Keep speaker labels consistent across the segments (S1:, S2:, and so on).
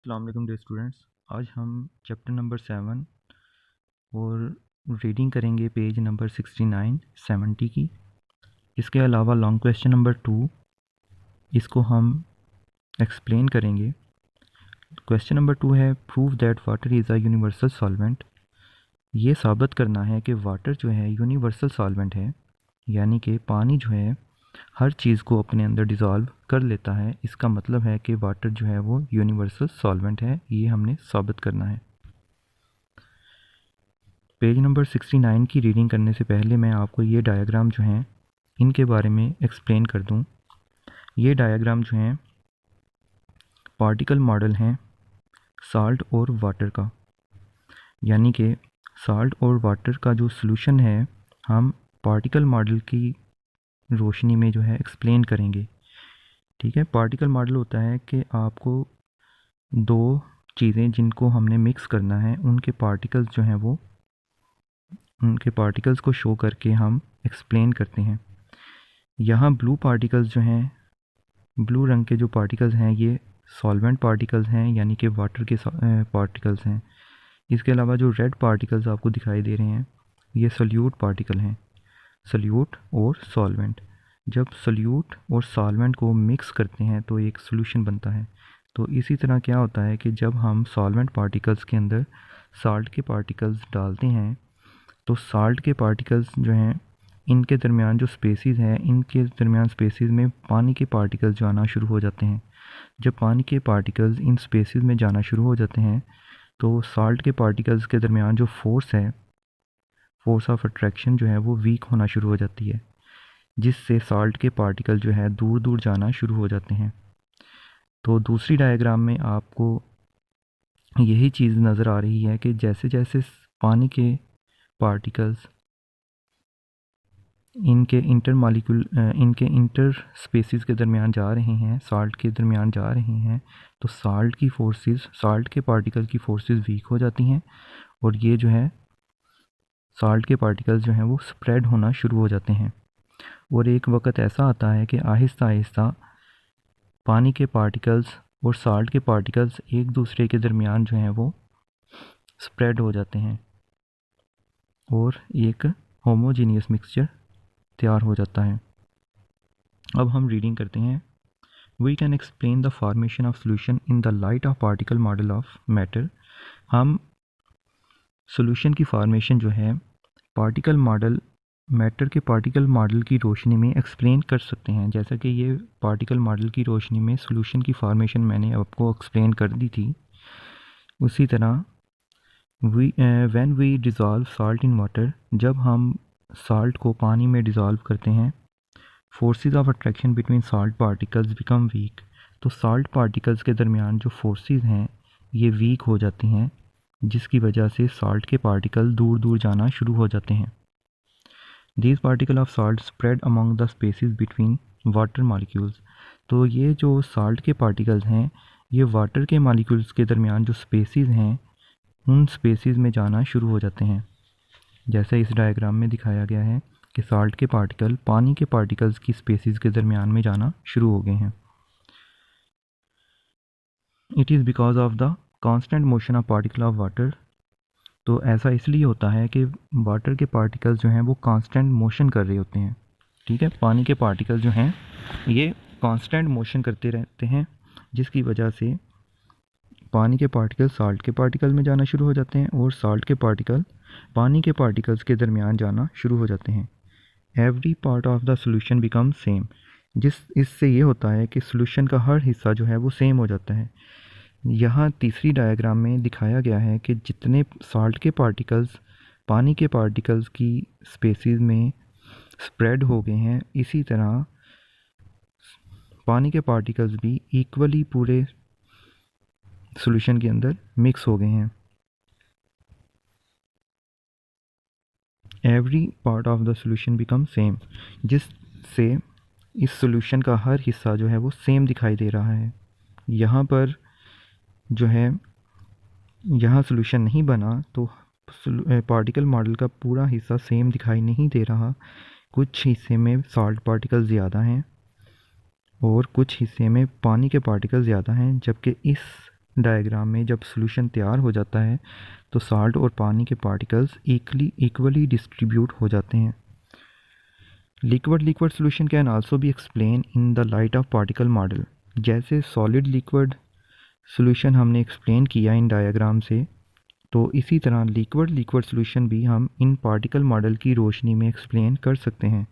S1: अस्सलाम वालेकुम dear students. आज हम चैप्टर नंबर 7 और रीडिंग करेंगे पेज नंबर 69 70 की। इसके अलावा लॉन्ग क्वेश्चन नंबर 2 इसको हम एक्सप्लेन करेंगे। क्वेश्चन नंबर 2 है prove that water is a universal solvent. ये साबित करना है कि वाटर जो है यूनिवर्सल सॉल्वेंट है, यानी कि पानी जो है हर चीज़ को अपने अंदर डिज़ोल्व कर लेता है। इसका मतलब है कि वाटर जो है वो यूनिवर्सल सॉल्वेंट है, ये हमने साबित करना है। पेज नंबर 69 की रीडिंग करने से पहले मैं आपको ये डायग्राम जो हैं इनके बारे में एक्सप्लेन कर दूं। ये डायग्राम जो हैं पार्टिकल मॉडल हैं साल्ट और वाटर का, यानी कि साल्ट और वाटर का जो सॉल्यूशन है हम पार्टिकल मॉडल की रोशनी में जो है एक्सप्लेन करेंगे। ठीक है, पार्टिकल मॉडल होता है कि आपको दो चीज़ें जिनको हमने मिक्स करना है उनके पार्टिकल्स जो हैं वो उनके पार्टिकल्स को शो करके हम एक्सप्लेन करते हैं। यहाँ ब्लू पार्टिकल्स जो हैं, ब्लू रंग के जो पार्टिकल्स हैं ये सॉल्वेंट पार्टिकल्स हैं, यानी कि वाटर के पार्टिकल्स हैं। इसके अलावा जो रेड पार्टिकल्स आपको दिखाई दे रहे हैं ये सॉल्यूट पार्टिकल हैं, सॉल्यूट और सॉल्वेंट। जब सॉल्यूट और सॉल्वेंट को मिक्स करते हैं तो एक सॉल्यूशन बनता है। तो इसी तरह क्या होता है कि जब हम सॉल्वेंट पार्टिकल्स के अंदर साल्ट के पार्टिकल्स डालते हैं तो साल्ट के पार्टिकल्स जो हैं इनके दरमियान जो स्पेसिस हैं, इनके दरमियान स्पेसिस में पानी के पार्टिकल्स जाना शुरू हो जाते हैं। जब पानी के पार्टिकल्स इन स्पेसिस में जाना शुरू हो जाते हैं तो साल्ट के पार्टिकल्स के दरमियान जो फोर्स है, फोर्स ऑफ अट्रैक्शन जो है वो वीक होना शुरू हो जाती है, जिससे साल्ट के पार्टिकल जो है दूर दूर जाना शुरू हो जाते हैं। तो दूसरी डायग्राम में आपको यही चीज़ नज़र आ रही है कि जैसे जैसे पानी के पार्टिकल्स इनके इंटर स्पेसिस के दरमियान जा रहे हैं, साल्ट के दरमियान जा रहे हैं, तो साल्ट के पार्टिकल की फोर्सेस वीक हो जाती हैं और ये जो है साल्ट के पार्टिकल्स जो हैं वो स्प्रेड होना शुरू हो जाते हैं। और एक वक्त ऐसा आता है कि आहिस्ता आहिस्ता पानी के पार्टिकल्स और साल्ट के पार्टिकल्स एक दूसरे के दरमियान जो हैं वो स्प्रेड हो जाते हैं और एक होमोजीनियस मिक्सचर तैयार हो जाता है। अब हम रीडिंग करते हैं। We can explain the formation of solution in the light of particle model of matter। हम सॉल्यूशन की फॉर्मेशन जो है पार्टिकल मॉडल मैटर के पार्टिकल मॉडल की रोशनी में एक्सप्लेन कर सकते हैं। जैसा कि ये पार्टिकल मॉडल की रोशनी में सॉल्यूशन की फॉर्मेशन मैंने आपको एक्सप्लेन कर दी थी, उसी तरह when we dissolve salt in water, जब हम साल्ट को पानी में डिज़ोल्व करते हैं, forces of attraction between salt particles become weak. तो साल्ट पार्टिकल्स के दरमियान जो फोर्सेस हैं ये वीक हो जाती हैं, जिसकी वजह से साल्ट के पार्टिकल दूर दूर जाना शुरू हो जाते हैं। These particle of salt spread among the spaces between water molecules. तो ये जो साल्ट के पार्टिकल्स हैं ये वाटर के मॉलिक्यूल्स के दरमियान जो स्पेसिस हैं उन स्पेसिस में जाना शुरू हो जाते हैं। जैसे इस डायग्राम में दिखाया गया है कि साल्ट के पार्टिकल पानी के पार्टिकल्स की स्पेसिस के दरमियान में जाना शुरू हो गए हैं। It is because of the constant motion of particle of water. तो ऐसा इसलिए होता है कि वाटर के पार्टिकल्स जो हैं वो कांस्टेंट मोशन कर रहे होते हैं। ठीक है, पानी के पार्टिकल जो हैं ये कांस्टेंट मोशन करते रहते हैं, जिसकी वजह से पानी के पार्टिकल साल्ट के पार्टिकल में जाना शुरू हो जाते हैं और साल्ट के पार्टिकल पानी के पार्टिकल्स के दरमियान जाना शुरू हो जाते हैं। Every part of the solution become same. इससे ये होता है कि सोल्यूशन का हर हिस्सा जो है वो सेम हो जाता है। यहाँ तीसरी डायग्राम में दिखाया गया है कि जितने साल्ट के पार्टिकल्स पानी के पार्टिकल्स की स्पेसिस में स्प्रेड हो गए हैं, इसी तरह पानी के पार्टिकल्स भी इक्वली पूरे सॉल्यूशन के अंदर मिक्स हो गए हैं। Every part of the solution become same, जिससे इस सॉल्यूशन का हर हिस्सा जो है वो सेम दिखाई दे रहा है। यहाँ पर जो है यहाँ सॉल्यूशन नहीं बना तो पार्टिकल मॉडल का पूरा हिस्सा सेम दिखाई नहीं दे रहा। कुछ हिस्से में साल्ट पार्टिकल ज़्यादा हैं और कुछ हिस्से में पानी के पार्टिकल ज़्यादा हैं, जबकि इस डायग्राम में जब सॉल्यूशन तैयार हो जाता है तो साल्ट और पानी के पार्टिकल्स इक्वली डिस्ट्रीब्यूट हो जाते हैं। Liquid solution can also be explain in the light of particle model. जैसे सॉलिड लिक्विड सॉल्यूशन हमने एक्सप्लेन किया इन डायग्राम से, तो इसी तरह लिक्विड सॉल्यूशन भी हम इन पार्टिकल मॉडल की रोशनी में एक्सप्लेन कर सकते हैं।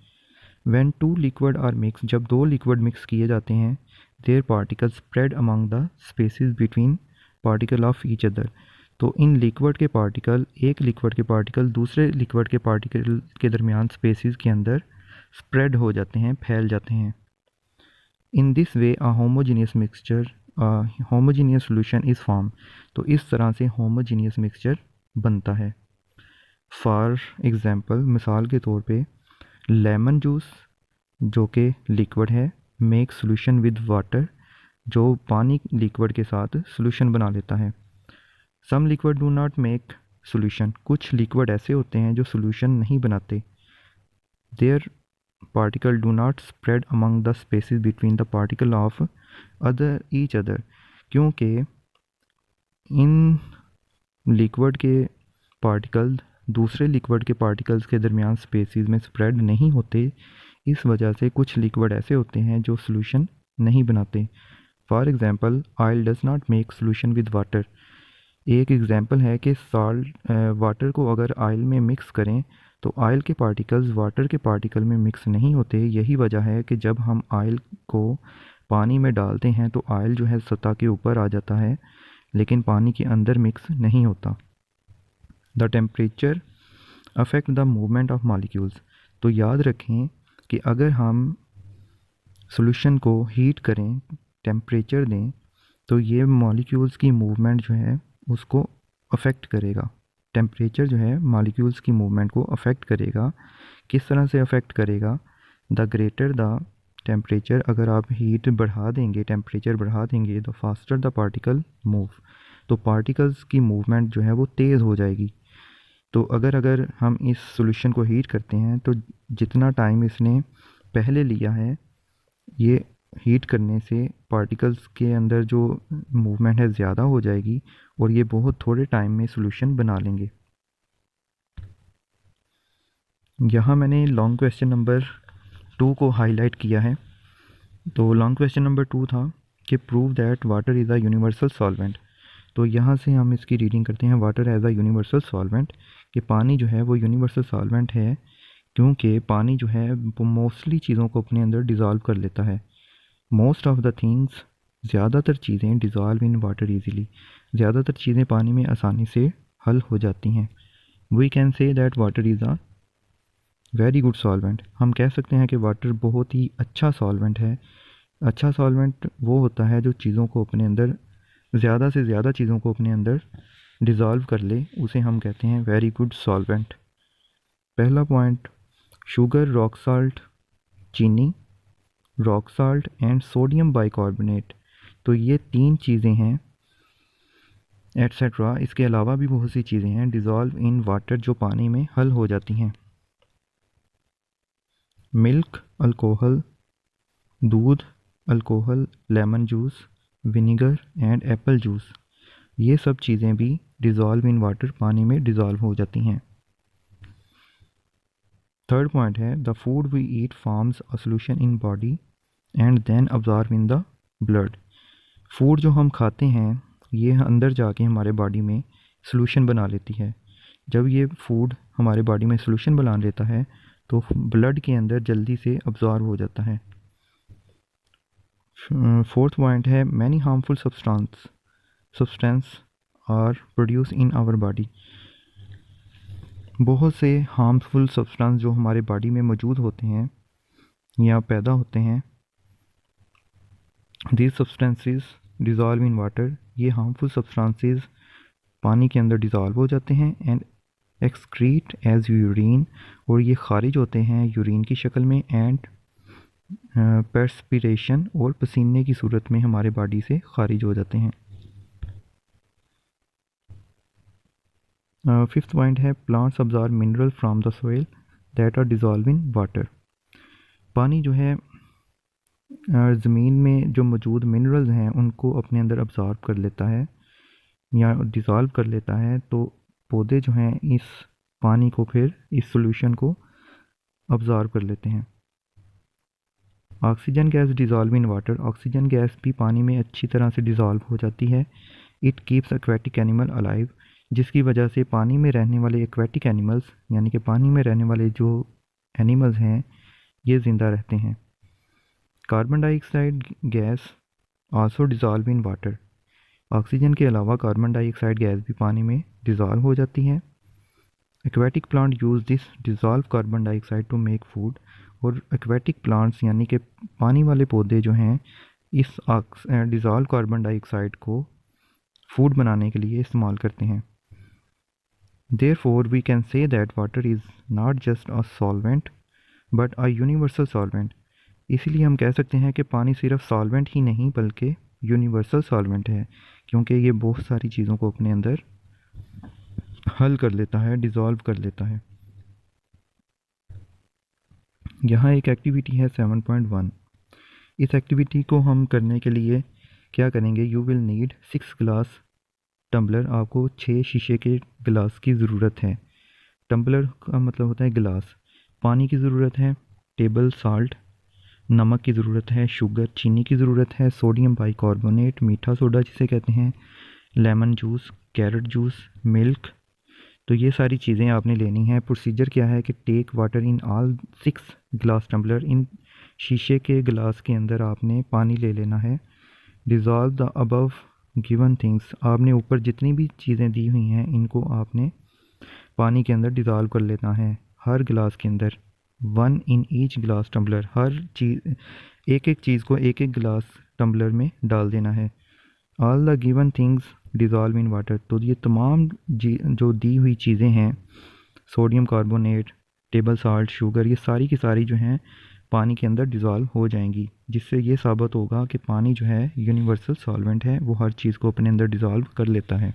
S1: When two liquid are mix, जब दो लिक्विड मिक्स किए जाते हैं, their particles spread among the spaces between particle of each other. तो इन लिक्विड के पार्टिकल, एक लिक्विड के पार्टिकल दूसरे लिक्विड के पार्टिकल के दरमियान स्पेसिस के अंदर स्प्रेड हो जाते हैं, फैल जाते हैं। In this way a homogeneous mixture homogeneous solution is form. तो इस तरह से होमोजीनियस मिक्सचर बनता है। फॉर एग्ज़ाम्पल, मिसाल के तौर पे लेमन जूस जो कि लिक्विड है, मेक सॉल्यूशन विद वाटर, जो पानी लिक्विड के साथ सॉल्यूशन बना लेता है। Some liquid do not make solution, कुछ लिक्विड ऐसे होते हैं जो सॉल्यूशन नहीं बनाते। Their particle do not spread among the spaces between the particle of each other, क्योंकि इन लिक्विड के पार्टिकल दूसरे लिक्विड के पार्टिकल्स के दरमियान स्पेसिस में स्प्रेड नहीं होते। इस वजह से कुछ लिक्विड ऐसे होते हैं जो सॉल्यूशन नहीं बनाते। For example, oil does not make solution with water. एक एग्ज़ाम्पल है कि वाटर को अगर ऑयल में मिक्स करें तो ऑयल के पार्टिकल्स वाटर के पार्टिकल में मिक्स नहीं होते। यही वजह है कि जब हम ऑयल को पानी में डालते हैं तो ऑयल जो है सतह के ऊपर आ जाता है, लेकिन पानी के अंदर मिक्स नहीं होता। The temperature affect the movement of molecules. तो याद रखें कि अगर हम सॉल्यूशन को हीट करें, टेम्परेचर दें, तो ये मॉलिक्यूल्स की मूवमेंट जो है उसको अफेक्ट करेगा। टेम्परेचर जो है मॉलिक्यूल्स की मूवमेंट को अफेक्ट करेगा। किस तरह से अफेक्ट करेगा? द ग्रेटर द टेम्परेचर, अगर आप हीट बढ़ा देंगे, टेम्परेचर बढ़ा देंगे, the faster the particle move, तो पार्टिकल्स की मूवमेंट जो है वो तेज़ हो जाएगी। तो अगर हम इस सॉल्यूशन को हीट करते हैं तो जितना टाइम इसने पहले लिया है, ये हीट करने से पार्टिकल्स के अंदर जो मूवमेंट है ज़्यादा हो जाएगी और ये बहुत थोड़े टाइम में सॉल्यूशन बना लेंगे। यहाँ मैंने लॉन्ग क्वेश्चन नंबर 2 को हाईलाइट किया है। तो लॉन्ग क्वेश्चन नंबर 2 था कि prove that water is a universal solvent. तो यहाँ से हम इसकी रीडिंग करते हैं, water as a universal solvent, कि पानी जो है वो यूनिवर्सल सॉल्वेंट है, क्योंकि पानी जो है वो मोस्टली चीज़ों को अपने अंदर डिज़ोल्व कर लेता है। मोस्ट ऑफ द थिंग्स, ज़्यादातर चीज़ें डिज़ोल्व इन वाटर ईजीली, ज़्यादातर चीज़ें पानी में आसानी से हल हो जाती हैं। We can say that water is a very good solvent. हम कह सकते हैं कि वाटर बहुत ही अच्छा सॉल्वेंट है। अच्छा सॉल्वेंट वो होता है जो चीज़ों को अपने अंदर, ज़्यादा से ज़्यादा चीज़ों को अपने अंदर डिज़ोल्व कर ले, उसे हम कहते हैं वेरी गुड सॉल्वेंट। पहला पॉइंट, शुगर, रॉक साल्ट, चीनी, rock salt and sodium bicarbonate. तो ये 3 चीज़ें हैं, एट्सेट्रा। इसके अलावा भी बहुत सी चीज़ें हैं डिज़ोल्व इन वाटर जो पानी में हल हो जाती हैं। मिल्क अल्कोहल, दूध alcohol, lemon juice, vinegar and Apple juice, ये सब चीज़ें भी डिज़ोल्व इन वाटर, पानी में डिज़ोल्व हो जाती हैं। थर्ड पॉइंट है, the food we eat forms a solution in body and then absorb in the blood. Food जो हम खाते हैं ये अंदर जाके हमारे बॉडी में सॉल्यूशन बना लेती है। जब ये फूड हमारे बॉडी में सॉल्यूशन बना लेता है तो ब्लड के अंदर जल्दी से अब्जॉर्ब हो जाता है। फोर्थ पॉइंट है, many harmful substance are produce in our body. बहुत से हार्मफुल सब्सटेंस जो हमारे बॉडी में मौजूद होते हैं या पैदा होते हैं, these substances dissolve in water, ये हार्मफुल सब्सटेंसेस पानी के अंदर डिज़ोल्व हो जाते हैं एंड एक्सक्रीट एज यूरिन, और ये खारिज होते हैं यूरिन की शक्ल में, एंड पर्सपिरेशन, और पसीने की सूरत में हमारे बॉडी से खारिज हो जाते हैं। फिफ्थ पॉइंट है, plants absorb mineral from the soil that are dissolve in water. पानी जो है ज़मीन में जो मौजूद मिनरल्स हैं उनको अपने अंदर अब्जॉर्ब कर लेता है या डिज़ोल्व कर लेता है, तो पौधे जो हैं इस पानी को फिर इस सॉल्यूशन को अब्ज़ॉर्ब कर लेते हैं। Oxygen gas dissolve in water, oxygen gas भी पानी में अच्छी तरह से डिज़ोल्व हो जाती है। It keeps aquatic animal alive, जिसकी वजह से पानी में रहने वाले एक्वेटिक एनिमल्स यानी कि पानी में रहने वाले जो एनिमल्स हैं ये ज़िंदा रहते हैं। Carbon dioxide gas also dissolve in water, oxygen के अलावा कार्बन डाइऑक्साइड गैस भी पानी में डिज़ोल्व हो जाती है। Aquatic plant use this dissolve carbon dioxide to make food, और एक्वेटिक प्लांट्स यानी कि पानी वाले पौधे जो हैं इस डिज़ोल्व कार्बन डाइऑक्साइड को फूड बनाने के लिए इस्तेमाल करते हैं। Therefore, we can say that water is not just a solvent but a universal solvent. इसीलिए हम कह सकते हैं कि पानी सिर्फ सॉल्वेंट ही नहीं बल्कि यूनिवर्सल सॉल्वेंट है, क्योंकि ये बहुत सारी चीज़ों को अपने अंदर हल कर लेता है, डिज़ोल्व कर लेता है। यहाँ एक एक्टिविटी है 7.1। इस एक्टिविटी को हम करने के लिए क्या करेंगे, you will need 6 glass tumbler, आपको 6 शीशे के गिलास की ज़रूरत है। टम्बलर का मतलब होता है गिलास। पानी की ज़रूरत है, टेबल साल्ट नमक की ज़रूरत है, शुगर चीनी की ज़रूरत है, सोडियम बाइकार्बोनेट मीठा सोडा जिसे कहते हैं, lemon juice, carrot juice, milk. तो ये सारी चीज़ें आपने लेनी है। प्रोसीजर क्या है कि take water in all 6 glass tumbler, इन शीशे के गिलास के अंदर आपने पानी ले लेना है। Dissolve the above given things, आपने ऊपर जितनी भी चीज़ें दी हुई हैं इनको आपने पानी के अंदर डिज़ोल्व कर लेना है, हर गिलास के अंदर। 1 इन ईच ग्लास टम्बलर, हर चीज़ एक एक चीज़ को एक एक गिलास टम्बलर में डाल देना है। All the given things dissolve in water, तो ये तमाम जो दी हुई चीज़ें हैं, sodium carbonate, table salt, sugar, ये सारी की सारी जो हैं पानी के अंदर डिज़ोल्व हो जाएंगी, जिससे ये साबित होगा कि पानी जो है यूनिवर्सल सॉल्वेंट है, वो हर चीज़ को अपने अंदर डिज़ोल्व कर लेता है।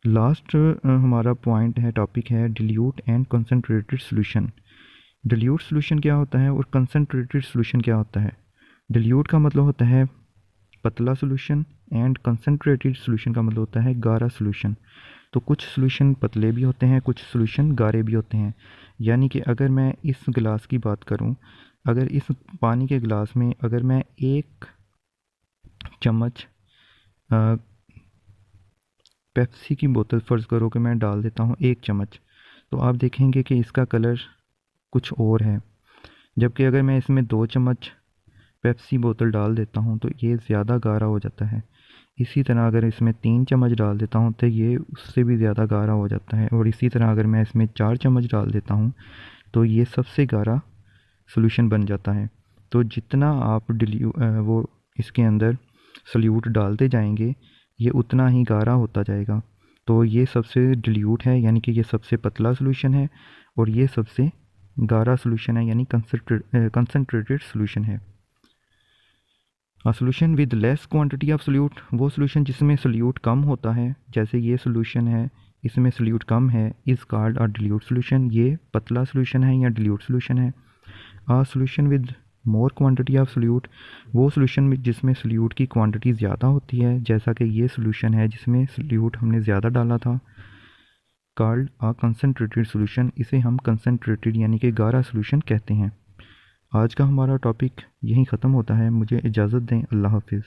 S1: लास्ट हमारा पॉइंट है, टॉपिक है dilute and concentrated solution. Dilute solution क्या होता है और कंसनट्रेटेड सॉल्यूशन क्या होता है। डिल्यूट का मतलब होता है पतला सॉल्यूशन एंड कंसनट्रेटेड सॉल्यूशन का मतलब होता है गाढ़ा सॉल्यूशन। तो कुछ सॉल्यूशन पतले भी होते हैं, कुछ सॉल्यूशन गाढ़े भी होते हैं। यानी कि अगर मैं इस गिलास की बात करूं, अगर इस पानी के गिलास में अगर मैं 1 चम्मच पेप्सी की बोतल फ़र्ज़ करो कि मैं डाल देता हूँ 1 चम्मच, तो आप देखेंगे कि इसका कलर कुछ और है। जबकि अगर मैं इसमें 2 चम्मच पेप्सी बोतल डाल देता हूँ तो ये ज़्यादा गाढ़ा हो जाता है। इसी तरह अगर इसमें 3 चम्मच डाल देता हूँ तो ये उससे भी ज़्यादा गाढ़ा हो जाता है। और इसी तरह अगर मैं इसमें 4 चम्मच डाल देता हूँ तो ये सबसे गाढ़ा सॉल्यूशन बन जाता है। तो जितना आप वो इसके अंदर सॉल्यूट डालते जाएंगे ये उतना ही गाढ़ा होता जाएगा। तो ये सबसे डिल्यूट है, यानी कि ये सबसे पतला सॉल्यूशन है, और ये सबसे गाढ़ा सॉल्यूशन है, यानी कंसनट्रेटेड सॉल्यूशन है। A solution with less quantity of solute, वो सॉल्यूशन जिसमें सॉल्यूट कम होता है, जैसे ये सॉल्यूशन है इसमें सॉल्यूट कम है, is called a dilute solution, ये पतला सॉल्यूशन है या डिल्यूट सॉल्यूशन है। A solution with more quantity of solute, वो सॉल्यूशन में जिसमें सॉल्यूट की क्वांटिटी ज़्यादा होती है, जैसा कि ये सॉल्यूशन है जिसमें सॉल्यूट हमने ज़्यादा डाला था, कॉल्ड अ कंसनट्रेटेड सॉल्यूशन, इसे हम कंसनट्रेटेड यानी कि गाढ़ा सॉल्यूशन कहते हैं। आज का हमारा टॉपिक यहीं ख़त्म होता है। मुझे इजाज़त दें। अल्लाह हाफिज़।